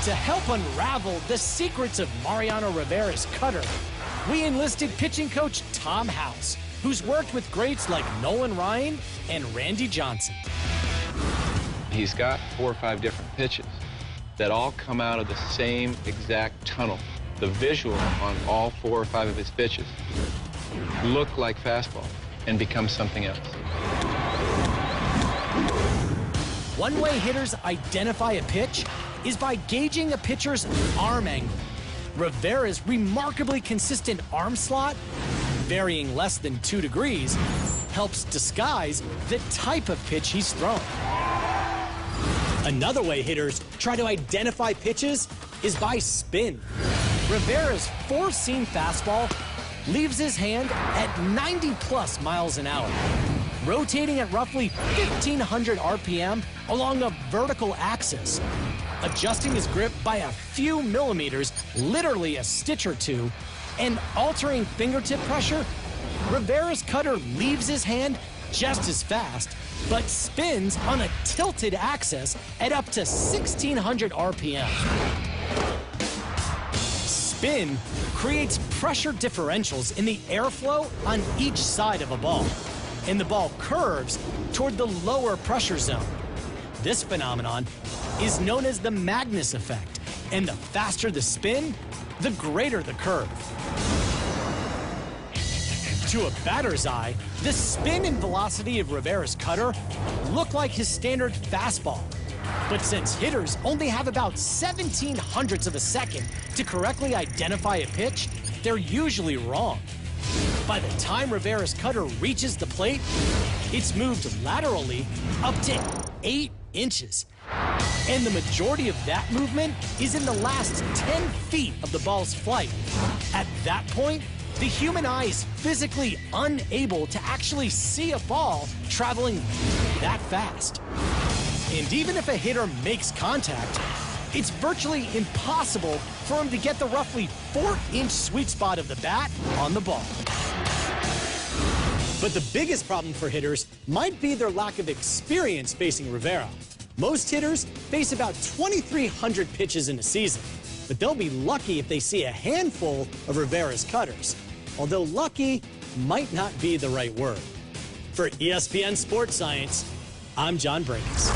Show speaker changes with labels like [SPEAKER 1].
[SPEAKER 1] To help unravel the secrets of Mariano Rivera's cutter, we enlisted pitching coach Tom House, who's worked with greats like Nolan Ryan and Randy Johnson.
[SPEAKER 2] He's got 4 or 5 different pitches that all come out of the same exact tunnel. The visual on all 4 or 5 of his pitches look like fastball and become something else.
[SPEAKER 1] One way hitters identify a pitch is by gauging a pitcher's arm angle. Rivera's remarkably consistent arm slot, varying less than 2 degrees, helps disguise the type of pitch he's thrown. Another way hitters try to identify pitches is by spin. Rivera's 4-seam fastball leaves his hand at 90+ miles an hour, rotating at roughly 1,500 RPM along a vertical axis, adjusting his grip by a few millimeters, literally a stitch or two, and altering fingertip pressure. Rivera's cutter leaves his hand just as fast, but spins on a tilted axis at up to 1,600 RPM. Spin creates pressure differentials in the airflow on each side of a ball, and the ball curves toward the lower pressure zone. This phenomenon is known as the Magnus effect, and the faster the spin, the greater the curve. To a batter's eye, the spin and velocity of Rivera's cutter look like his standard fastball. But since hitters only have about 0.17 of a second to correctly identify a pitch, they're usually wrong. By the time Rivera's cutter reaches the plate, it's moved laterally up to 8 inches. And the majority of that movement is in the last 10 feet of the ball's flight. At that point, the human eye is physically unable to actually see a ball traveling that fast. And even if a hitter makes contact, it's virtually impossible for him to get the roughly 4-inch sweet spot of the bat on the ball. But the biggest problem for hitters might be their lack of experience facing Rivera. Most hitters face about 2,300 pitches in a season, but they'll be lucky if they see a handful of Rivera's cutters, although lucky might not be the right word. For ESPN Sports Science, I'm John Brakes.